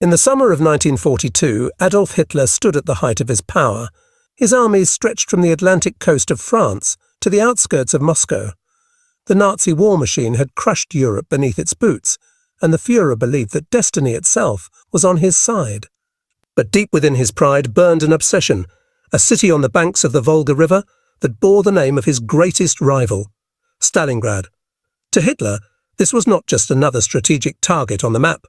In the summer of 1942, Adolf Hitler stood at the height of his power. His armies stretched from the Atlantic coast of France to the outskirts of Moscow. The Nazi war machine had crushed Europe beneath its boots, and the Führer believed that destiny itself was on his side. But deep within his pride burned an obsession, a city on the banks of the Volga River that bore the name of his greatest rival, Stalingrad. To Hitler, this was not just another strategic target on the map.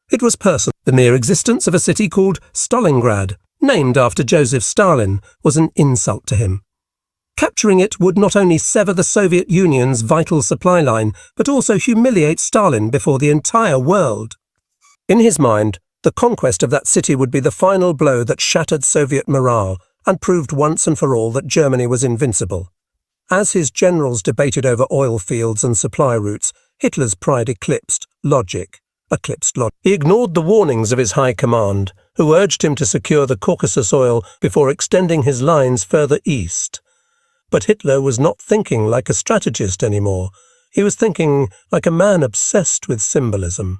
It was personal. The mere existence of a city called Stalingrad, named after Joseph Stalin, was an insult to him. Capturing it would not only sever the Soviet Union's vital supply line, but also humiliate Stalin before the entire world. In his mind, the conquest of that city would be the final blow that shattered Soviet morale and proved once and for all that Germany was invincible. As his generals debated over oil fields and supply routes, Hitler's pride eclipsed logic. He ignored the warnings of his high command, who urged him to secure the Caucasus oil before extending his lines further east. But Hitler was not thinking like a strategist anymore. He was thinking like a man obsessed with symbolism.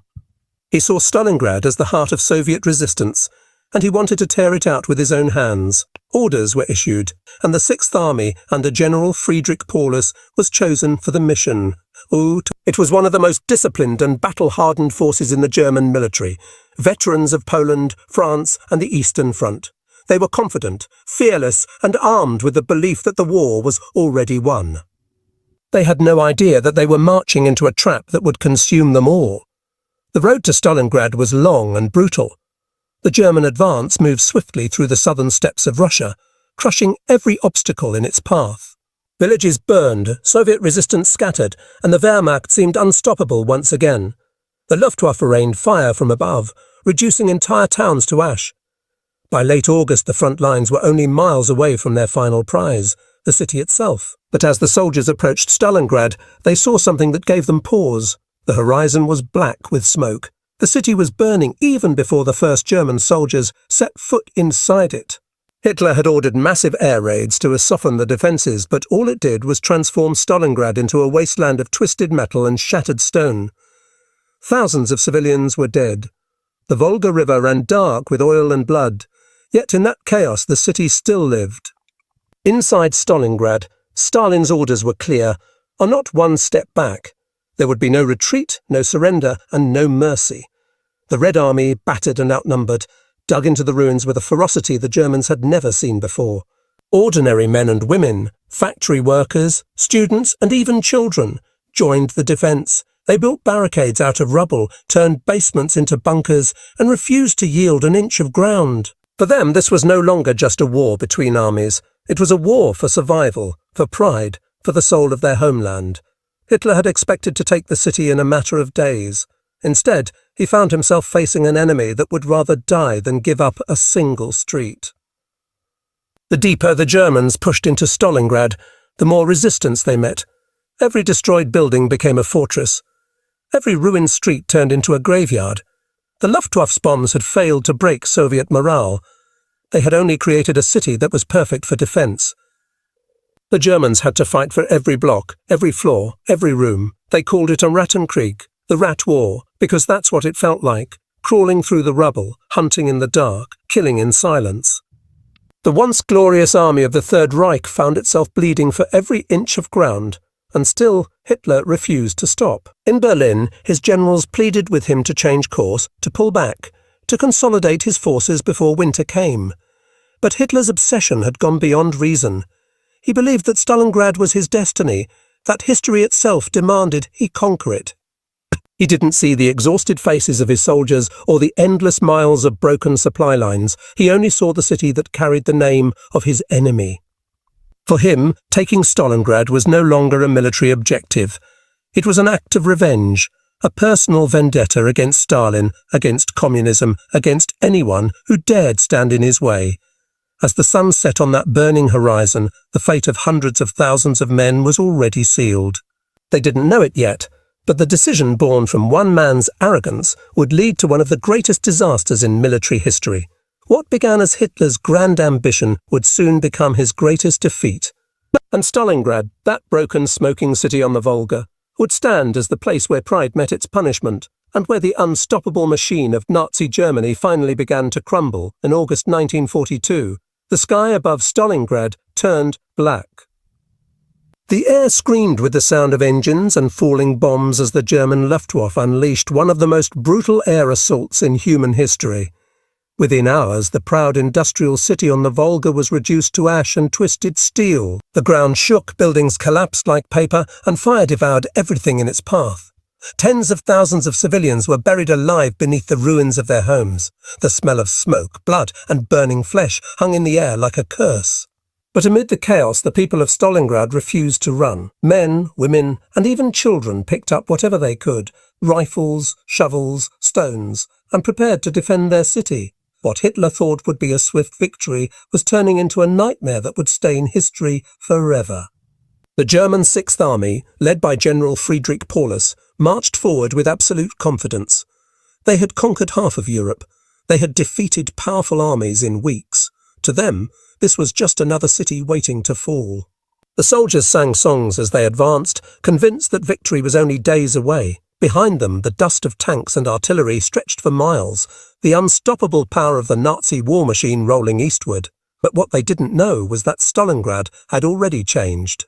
He saw Stalingrad as the heart of Soviet resistance, and he wanted to tear it out with his own hands. Orders were issued, and the Sixth Army under General Friedrich Paulus was chosen for the mission. It was one of the most disciplined and battle-hardened forces in the German military, veterans of Poland, France, and the Eastern Front. They were confident, fearless, and armed with the belief that the war was already won. They had no idea that they were marching into a trap that would consume them all. The road to Stalingrad was long and brutal. The German advance moved swiftly through the southern steppes of Russia, crushing every obstacle in its path. Villages burned, Soviet resistance scattered, and the Wehrmacht seemed unstoppable once again. The Luftwaffe rained fire from above, reducing entire towns to ash. By late August, the front lines were only miles away from their final prize, the city itself. But as the soldiers approached Stalingrad, they saw something that gave them pause. The horizon was black with smoke. The city was burning even before the first German soldiers set foot inside it. Hitler had ordered massive air raids to soften the defences, but all it did was transform Stalingrad into a wasteland of twisted metal and shattered stone. Thousands of civilians were dead. The Volga River ran dark with oil and blood, yet in that chaos the city still lived. Inside Stalingrad, Stalin's orders were clear: are not one step back. There would be no retreat, no surrender, and no mercy. The Red Army, battered and outnumbered, dug into the ruins with a ferocity the Germans had never seen before. Ordinary men and women, factory workers, students, and even children joined the defence. They built barricades out of rubble, turned basements into bunkers, and refused to yield an inch of ground. For them, this was no longer just a war between armies. It was a war for survival, for pride, for the soul of their homeland. Hitler had expected to take the city in a matter of days. Instead, he found himself facing an enemy that would rather die than give up a single street. The deeper the Germans pushed into Stalingrad, the more resistance they met. Every destroyed building became a fortress. Every ruined street turned into a graveyard. The Luftwaffe's bombs had failed to break Soviet morale. They had only created a city that was perfect for defense. The Germans had to fight for every block, every floor, every room. They called it a Rattenkrieg, the Rat War, because that's what it felt like, crawling through the rubble, hunting in the dark, killing in silence. The once glorious army of the Third Reich found itself bleeding for every inch of ground, and still Hitler refused to stop. In Berlin, his generals pleaded with him to change course, to pull back, to consolidate his forces before winter came. But Hitler's obsession had gone beyond reason. He believed that Stalingrad was his destiny, that history itself demanded he conquer it. He didn't see the exhausted faces of his soldiers or the endless miles of broken supply lines. He only saw the city that carried the name of his enemy. For him, taking Stalingrad was no longer a military objective. It was an act of revenge, a personal vendetta against Stalin, against communism, against anyone who dared stand in his way. As the sun set on that burning horizon, the fate of hundreds of thousands of men was already sealed. They didn't know it yet, but the decision born from one man's arrogance would lead to one of the greatest disasters in military history. What began as Hitler's grand ambition would soon become his greatest defeat. And Stalingrad, that broken, smoking city on the Volga, would stand as the place where pride met its punishment, and where the unstoppable machine of Nazi Germany finally began to crumble in August 1942, the sky above Stalingrad turned black. The air screamed with the sound of engines and falling bombs as the German Luftwaffe unleashed one of the most brutal air assaults in human history. Within hours, the proud industrial city on the Volga was reduced to ash and twisted steel. The ground shook, buildings collapsed like paper, and fire devoured everything in its path. Tens of thousands of civilians were buried alive beneath the ruins of their homes. The smell of smoke, blood, and burning flesh hung in the air like a curse. But amid the chaos, the people of Stalingrad refused to run. Men, women, and even children picked up whatever they could, rifles, shovels, stones, and prepared to defend their city. What Hitler thought would be a swift victory was turning into a nightmare that would stain history forever. The German Sixth Army, led by General Friedrich Paulus, marched forward with absolute confidence. They had conquered half of Europe. They had defeated powerful armies in weeks. To them, this was just another city waiting to fall. The soldiers sang songs as they advanced, convinced that victory was only days away. Behind them, the dust of tanks and artillery stretched for miles, the unstoppable power of the Nazi war machine rolling eastward. But what they didn't know was that Stalingrad had already changed.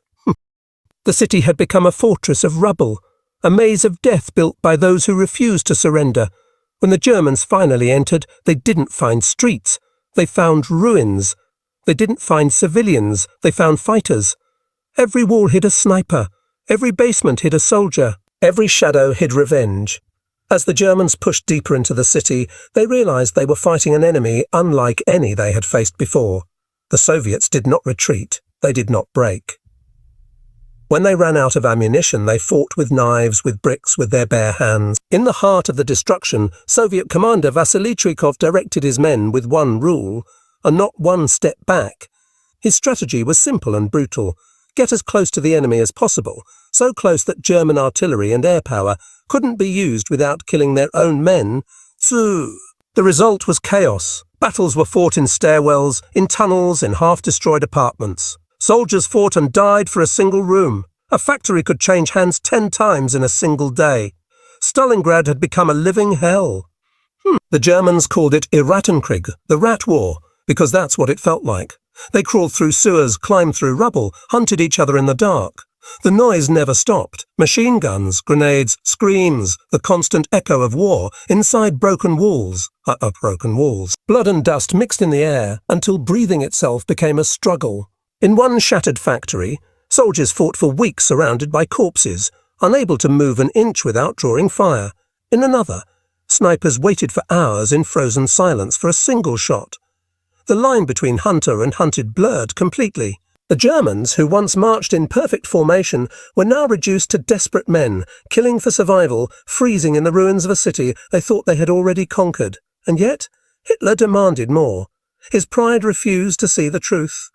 The city had become a fortress of rubble, a maze of death built by those who refused to surrender. When the Germans finally entered, they didn't find streets. They found ruins. They didn't find civilians. They found fighters. Every wall hid a sniper. Every basement hid a soldier. Every shadow hid revenge. As the Germans pushed deeper into the city, they realized they were fighting an enemy unlike any they had faced before. The Soviets did not retreat. They did not break. When they ran out of ammunition, they fought with knives, with bricks, with their bare hands. In the heart of the destruction, Soviet commander Vasily Trikov directed his men with one rule, and not one step back. His strategy was simple and brutal. Get as close to the enemy as possible, so close that German artillery and air power couldn't be used without killing their own men. The result was chaos. Battles were fought in stairwells, in tunnels, in half-destroyed apartments. Soldiers fought and died for a single room. A factory could change hands 10 times in a single day. Stalingrad had become a living hell. The Germans called it Irratenkrieg, the Rat War, because that's what it felt like. They crawled through sewers, climbed through rubble, hunted each other in the dark. The noise never stopped. Machine guns, grenades, screams, the constant echo of war inside broken walls. Blood and dust mixed in the air until breathing itself became a struggle. In one shattered factory, soldiers fought for weeks surrounded by corpses, unable to move an inch without drawing fire. In another, snipers waited for hours in frozen silence for a single shot. The line between hunter and hunted blurred completely. The Germans, who once marched in perfect formation, were now reduced to desperate men, killing for survival, freezing in the ruins of a city they thought they had already conquered. And yet, Hitler demanded more. His pride refused to see the truth.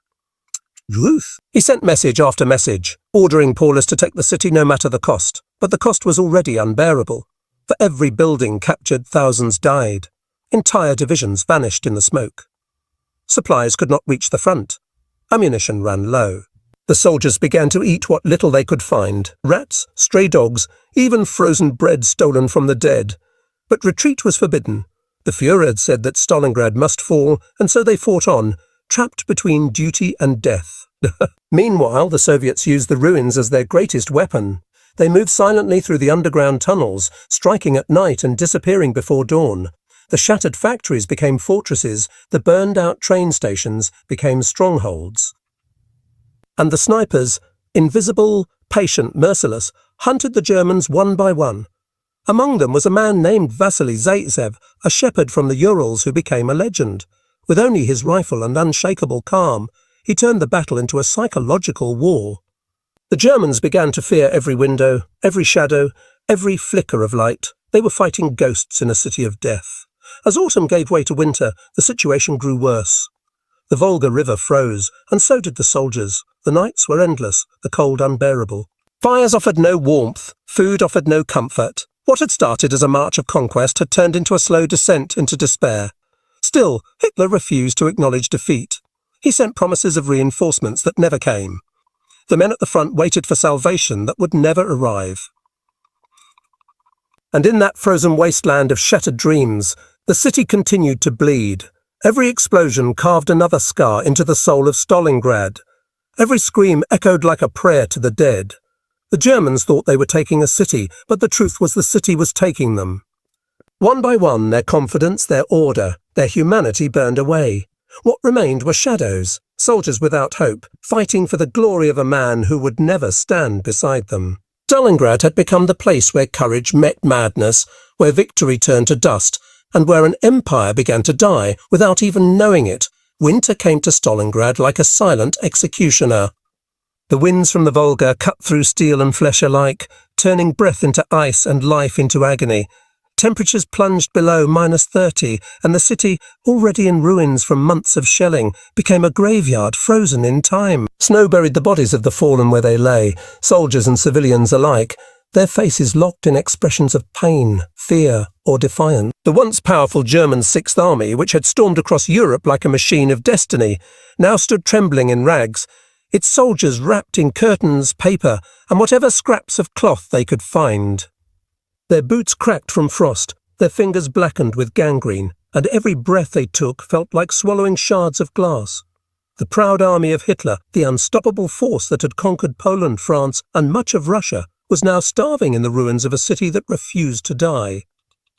He sent message after message, ordering Paulus to take the city no matter the cost. But the cost was already unbearable. For every building captured, thousands died. Entire divisions vanished in the smoke. Supplies could not reach the front. Ammunition ran low. The soldiers began to eat what little they could find, rats, stray dogs, even frozen bread stolen from the dead. But retreat was forbidden. The Führer had said that Stalingrad must fall, and so they fought on, trapped between duty and death. Meanwhile, the Soviets used the ruins as their greatest weapon. They moved silently through the underground tunnels, striking at night and disappearing before dawn. The shattered factories became fortresses, the burned-out train stations became strongholds. And the snipers, invisible, patient, merciless, hunted the Germans one by one. Among them was a man named Vasily Zaitsev, a shepherd from the Urals who became a legend. With only his rifle and unshakable calm, he turned the battle into a psychological war. The Germans began to fear every window, every shadow, every flicker of light. They were fighting ghosts in a city of death. As autumn gave way to winter, the situation grew worse. The Volga River froze, and so did the soldiers. The nights were endless, the cold unbearable. Fires offered no warmth, food offered no comfort. What had started as a march of conquest had turned into a slow descent into despair. Still, Hitler refused to acknowledge defeat. He sent promises of reinforcements that never came. The men at the front waited for salvation that would never arrive. And in that frozen wasteland of shattered dreams, the city continued to bleed. Every explosion carved another scar into the soul of Stalingrad. Every scream echoed like a prayer to the dead. The Germans thought they were taking a city, but the truth was the city was taking them. One by one, their confidence, their order, their humanity burned away. What remained were shadows, soldiers without hope, fighting for the glory of a man who would never stand beside them. Stalingrad had become the place where courage met madness, where victory turned to dust, and where an empire began to die without even knowing it. Winter came to Stalingrad like a silent executioner. The winds from the Volga cut through steel and flesh alike, turning breath into ice and life into agony. Temperatures plunged below -30, and the city, already in ruins from months of shelling, became a graveyard frozen in time. Snow buried the bodies of the fallen where they lay, soldiers and civilians alike, their faces locked in expressions of pain, fear, or defiance. The once powerful German Sixth Army, which had stormed across Europe like a machine of destiny, now stood trembling in rags, its soldiers wrapped in curtains, paper, and whatever scraps of cloth they could find. Their boots cracked from frost, their fingers blackened with gangrene, and every breath they took felt like swallowing shards of glass. The proud army of Hitler, the unstoppable force that had conquered Poland, France, and much of Russia, was now starving in the ruins of a city that refused to die.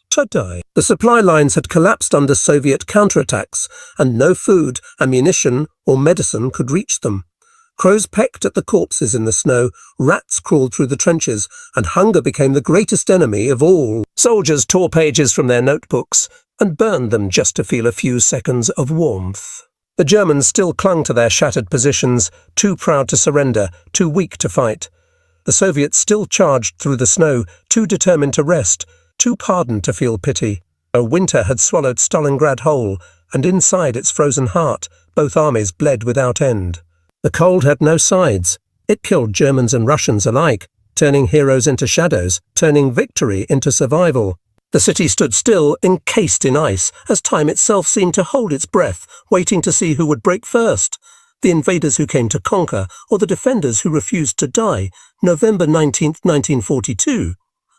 To die. The supply lines had collapsed under Soviet counterattacks, and no food, ammunition, or medicine could reach them. Crows pecked at the corpses in the snow, rats crawled through the trenches, and hunger became the greatest enemy of all. Soldiers tore pages from their notebooks and burned them just to feel a few seconds of warmth. The Germans still clung to their shattered positions, too proud to surrender, too weak to fight. The Soviets still charged through the snow, too determined to rest, too pardoned to feel pity. A winter had swallowed Stalingrad whole, and inside its frozen heart, both armies bled without end. The cold had no sides. It killed Germans and Russians alike, turning heroes into shadows, turning victory into survival. The city stood still, encased in ice, as time itself seemed to hold its breath, waiting to see who would break first. The invaders who came to conquer, or the defenders who refused to die. November 19th, 1942.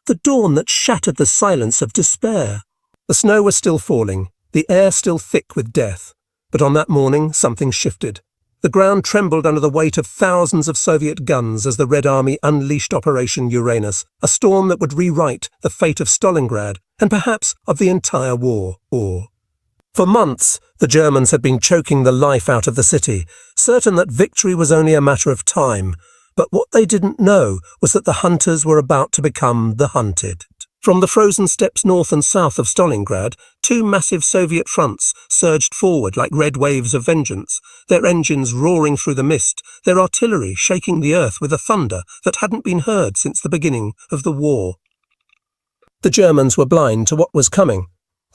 The dawn that shattered the silence of despair. The snow was still falling, the air still thick with death. But on that morning, something shifted. The ground trembled under the weight of thousands of Soviet guns as the Red Army unleashed Operation Uranus, a storm that would rewrite the fate of Stalingrad and perhaps of the entire war. For months, the Germans had been choking the life out of the city, certain that victory was only a matter of time. But what they didn't know was that the hunters were about to become the hunted. From the frozen steppes north and south of Stalingrad, two massive Soviet fronts surged forward like red waves of vengeance, their engines roaring through the mist, their artillery shaking the earth with a thunder that hadn't been heard since the beginning of the war. The Germans were blind to what was coming.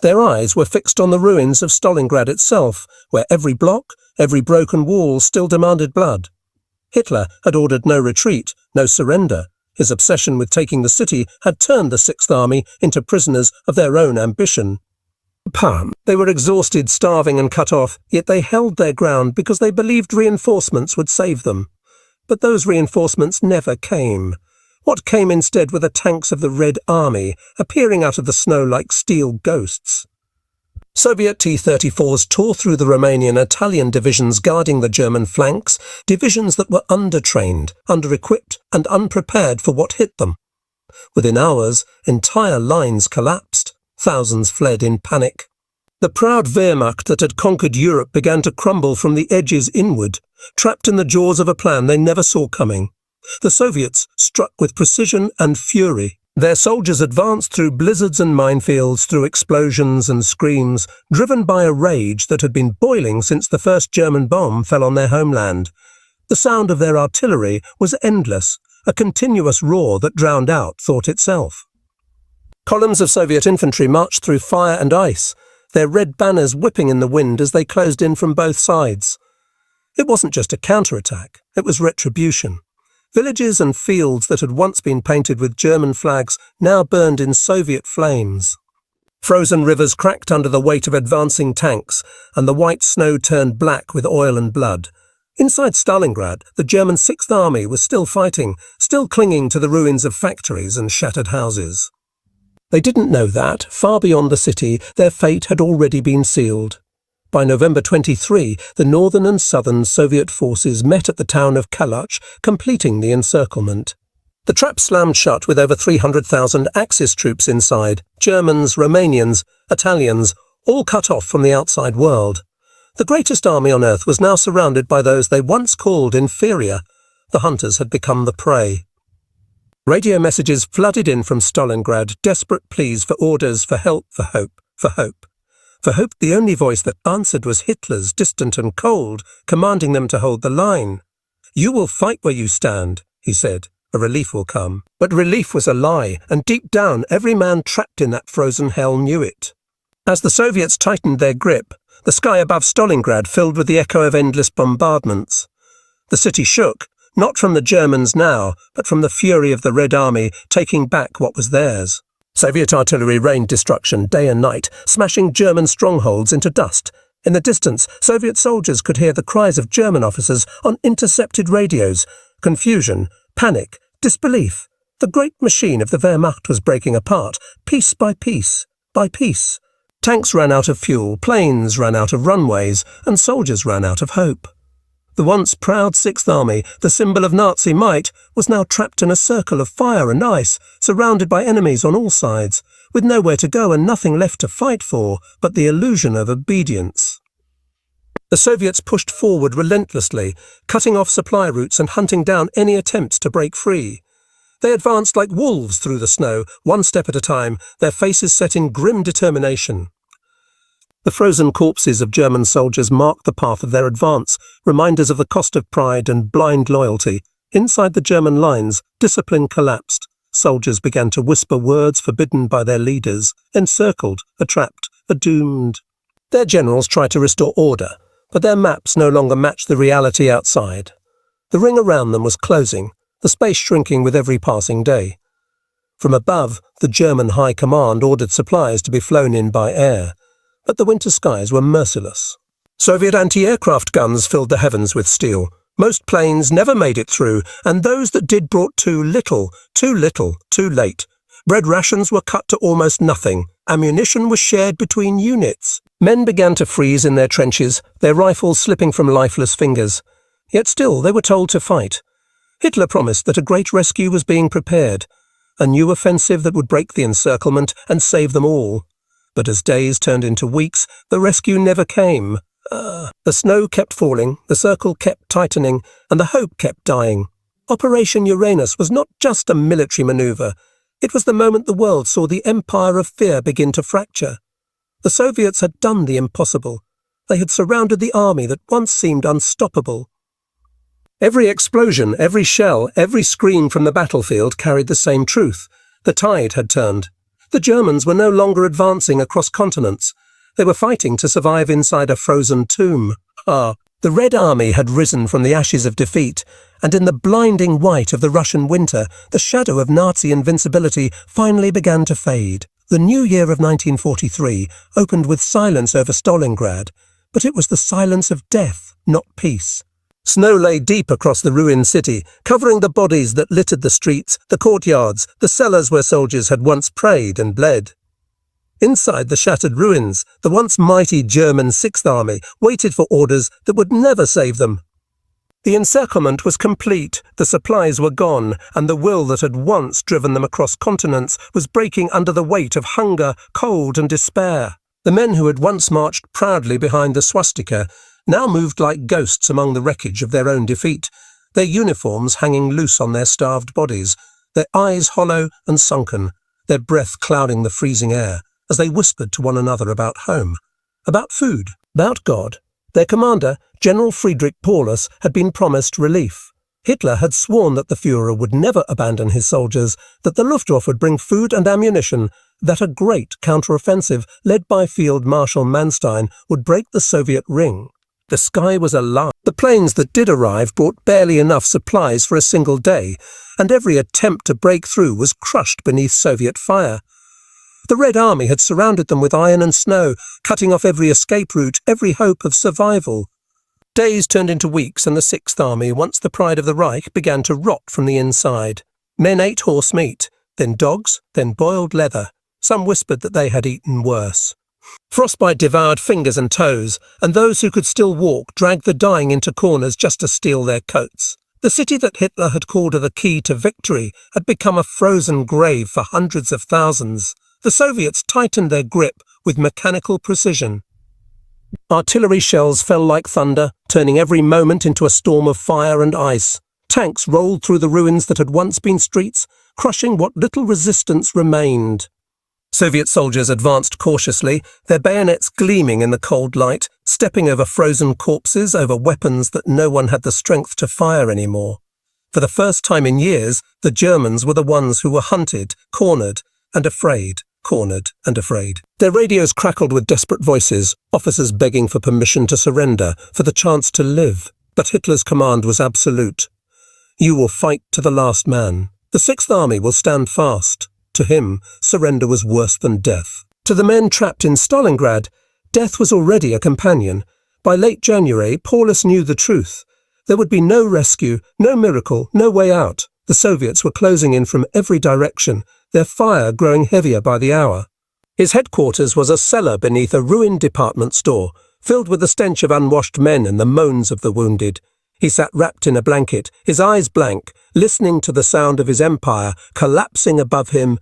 Their eyes were fixed on the ruins of Stalingrad itself, where every block, every broken wall still demanded blood. Hitler had ordered no retreat, no surrender. His obsession with taking the city had turned the Sixth Army into prisoners of their own ambition. They were exhausted, starving and cut off, yet they held their ground because they believed reinforcements would save them. But those reinforcements never came. What came instead were the tanks of the Red Army, appearing out of the snow like steel ghosts. Soviet T-34s tore through the Romanian Italian divisions guarding the German flanks, divisions that were undertrained, under-equipped and unprepared for what hit them. Within hours, entire lines collapsed. Thousands fled in panic. The proud Wehrmacht that had conquered Europe began to crumble from the edges inward, trapped in the jaws of a plan they never saw coming. The Soviets struck with precision and fury. Their soldiers advanced through blizzards and minefields, through explosions and screams, driven by a rage that had been boiling since the first German bomb fell on their homeland. The sound of their artillery was endless, a continuous roar that drowned out thought itself. Columns of Soviet infantry marched through fire and ice, their red banners whipping in the wind as they closed in from both sides. It wasn't just a counterattack, it was retribution. Villages and fields that had once been painted with German flags now burned in Soviet flames. Frozen rivers cracked under the weight of advancing tanks, and the white snow turned black with oil and blood. Inside Stalingrad, the German Sixth Army was still fighting, still clinging to the ruins of factories and shattered houses. They didn't know that, far beyond the city, their fate had already been sealed. By November 23, the northern and southern Soviet forces met at the town of Kalach, completing the encirclement. The trap slammed shut with over 300,000 Axis troops inside, Germans, Romanians, Italians, all cut off from the outside world. The greatest army on earth was now surrounded by those they once called inferior. The hunters had become the prey. Radio messages flooded in from Stalingrad, desperate pleas for orders, for help, for hope, for hope. For hope, the only voice that answered was Hitler's, distant and cold, commanding them to hold the line. "You will fight where you stand," he said. "A relief will come." But relief was a lie, and deep down every man trapped in that frozen hell knew it. As the Soviets tightened their grip, the sky above Stalingrad filled with the echo of endless bombardments. The city shook, not from the Germans now, but from the fury of the Red Army taking back what was theirs. Soviet artillery rained destruction day and night, smashing German strongholds into dust. In the distance, Soviet soldiers could hear the cries of German officers on intercepted radios. Confusion, panic, disbelief. The great machine of the Wehrmacht was breaking apart, piece by piece, by piece. Tanks ran out of fuel, planes ran out of runways, and soldiers ran out of hope. The once proud Sixth Army, the symbol of Nazi might, was now trapped in a circle of fire and ice, surrounded by enemies on all sides, with nowhere to go and nothing left to fight for but the illusion of obedience. The Soviets pushed forward relentlessly, cutting off supply routes and hunting down any attempts to break free. They advanced like wolves through the snow, one step at a time, their faces set in grim determination. The frozen corpses of German soldiers marked the path of their advance, reminders of the cost of pride and blind loyalty. Inside the German lines, discipline collapsed. Soldiers began to whisper words forbidden by their leaders, encircled, trapped, doomed. Their generals tried to restore order, but their maps no longer matched the reality outside. The ring around them was closing, the space shrinking with every passing day. From above, the German High Command ordered supplies to be flown in by air. But the winter skies were merciless. Soviet anti-aircraft guns filled the heavens with steel. Most planes never made it through, and those that did brought too little, too late. Bread rations were cut to almost nothing. Ammunition was shared between units. Men began to freeze in their trenches, their rifles slipping from lifeless fingers. Yet still they were told to fight. Hitler promised that a great rescue was being prepared, a new offensive that would break the encirclement and save them all. But as days turned into weeks, the rescue never came. The snow kept falling, the circle kept tightening, and the hope kept dying. Operation Uranus was not just a military maneuver. It was the moment the world saw the empire of fear begin to fracture. The Soviets had done the impossible. They had surrounded the army that once seemed unstoppable. Every explosion, every shell, every scream from the battlefield carried the same truth. The tide had turned. The Germans were no longer advancing across continents. They were fighting to survive inside a frozen tomb. The Red Army had risen from the ashes of defeat, and in the blinding white of the Russian winter, the shadow of Nazi invincibility finally began to fade. The new year of 1943 opened with silence over Stalingrad, but it was the silence of death, not peace. Snow lay deep across the ruined city, covering the bodies that littered the streets, the courtyards, the cellars where soldiers had once prayed and bled. Inside the shattered ruins, the once mighty German Sixth Army waited for orders that would never save them. The encirclement was complete, the supplies were gone, and the will that had once driven them across continents was breaking under the weight of hunger, cold, and despair. The men who had once marched proudly behind the swastika now moved like ghosts among the wreckage of their own defeat, their uniforms hanging loose on their starved bodies, their eyes hollow and sunken, their breath clouding the freezing air, as they whispered to one another about home, about food, about God. Their commander, General Friedrich Paulus, had been promised relief. Hitler had sworn that the Führer would never abandon his soldiers, that the Luftwaffe would bring food and ammunition, that a great counter-offensive led by Field Marshal Manstein would break the Soviet ring. The sky was alive. The planes that did arrive brought barely enough supplies for a single day, and every attempt to break through was crushed beneath Soviet fire. The Red Army had surrounded them with iron and snow, cutting off every escape route, every hope of survival. Days turned into weeks, and the Sixth Army, once the pride of the Reich, began to rot from the inside. Men ate horse meat, then dogs, then boiled leather. Some whispered that they had eaten worse. Frostbite devoured fingers and toes, and those who could still walk dragged the dying into corners just to steal their coats. The city that Hitler had called the key to victory had become a frozen grave for hundreds of thousands. The Soviets tightened their grip with mechanical precision. Artillery shells fell like thunder, turning every moment into a storm of fire and ice. Tanks rolled through the ruins that had once been streets, crushing what little resistance remained. Soviet soldiers advanced cautiously, their bayonets gleaming in the cold light, stepping over frozen corpses, over weapons that no one had the strength to fire anymore. For the first time in years, the Germans were the ones who were hunted, cornered, and afraid. Cornered and afraid. Their radios crackled with desperate voices, officers begging for permission to surrender, for the chance to live. But Hitler's command was absolute. You will fight to the last man. The Sixth Army will stand fast. To him, surrender was worse than death. To the men trapped in Stalingrad, death was already a companion. By late January, Paulus knew the truth. There would be no rescue, no miracle, no way out. The Soviets were closing in from every direction, their fire growing heavier by the hour. His headquarters was a cellar beneath a ruined department store, filled with the stench of unwashed men and the moans of the wounded. He sat wrapped in a blanket, his eyes blank, listening to the sound of his empire collapsing above him.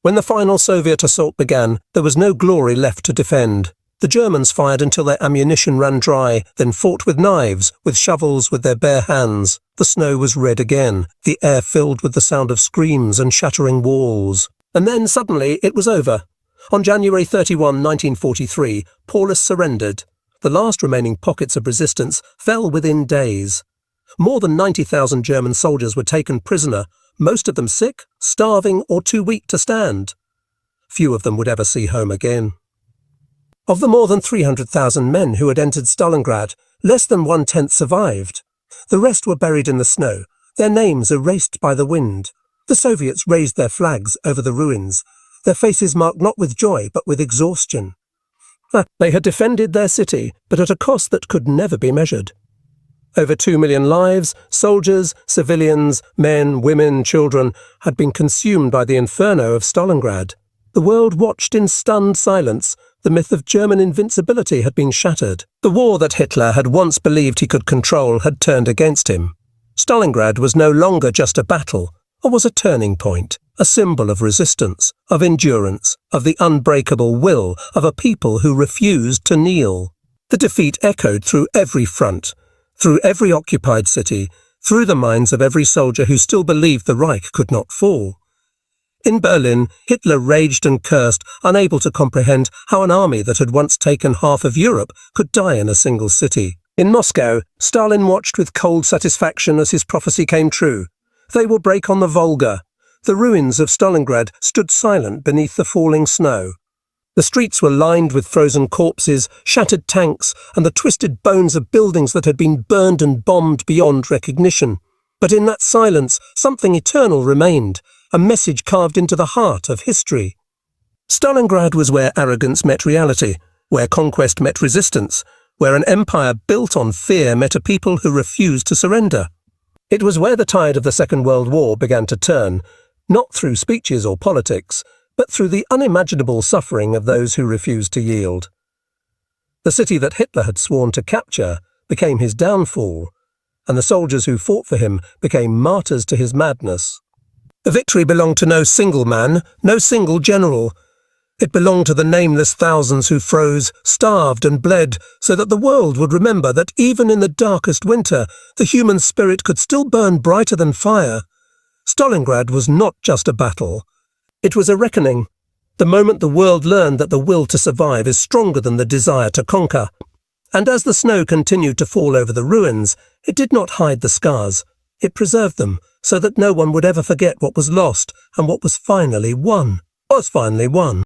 When the final Soviet assault began, there was no glory left to defend. The Germans fired until their ammunition ran dry, then fought with knives, with shovels, with their bare hands. The snow was red again, the air filled with the sound of screams and shattering walls. And then, suddenly, it was over. On January 31, 1943, Paulus surrendered. The last remaining pockets of resistance fell within days. More than 90,000 German soldiers were taken prisoner, most of them sick, starving, or too weak to stand. Few of them would ever see home again. Of the more than 300,000 men who had entered Stalingrad, less than 1/10 survived. The rest were buried in the snow, their names erased by the wind. The Soviets raised their flags over the ruins, their faces marked not with joy but with exhaustion. They had defended their city, but at a cost that could never be measured. Over 2 million lives, soldiers, civilians, men, women, children, had been consumed by the inferno of Stalingrad. The world watched in stunned silence. The myth of German invincibility had been shattered. The war that Hitler had once believed he could control had turned against him. Stalingrad was no longer just a battle, or was a turning point, a symbol of resistance, of endurance, of the unbreakable will of a people who refused to kneel. The defeat echoed through every front, through every occupied city, through the minds of every soldier who still believed the Reich could not fall. In Berlin, Hitler raged and cursed, unable to comprehend how an army that had once taken half of Europe could die in a single city. In Moscow, Stalin watched with cold satisfaction as his prophecy came true. They will break on the Volga. The ruins of Stalingrad stood silent beneath the falling snow. The streets were lined with frozen corpses, shattered tanks, and the twisted bones of buildings that had been burned and bombed beyond recognition. But in that silence, something eternal remained, a message carved into the heart of history. Stalingrad was where arrogance met reality, where conquest met resistance, where an empire built on fear met a people who refused to surrender. It was where the tide of the Second World War began to turn, not through speeches or politics, but through the unimaginable suffering of those who refused to yield. The city that Hitler had sworn to capture became his downfall, and the soldiers who fought for him became martyrs to his madness. The victory belonged to no single man, no single general. It belonged to the nameless thousands who froze, starved and bled, so that the world would remember that even in the darkest winter, the human spirit could still burn brighter than fire. Stalingrad was not just a battle. It was a reckoning. The moment the world learned that the will to survive is stronger than the desire to conquer. And as the snow continued to fall over the ruins, it did not hide the scars. It preserved them, so that no one would ever forget what was lost and what was finally won.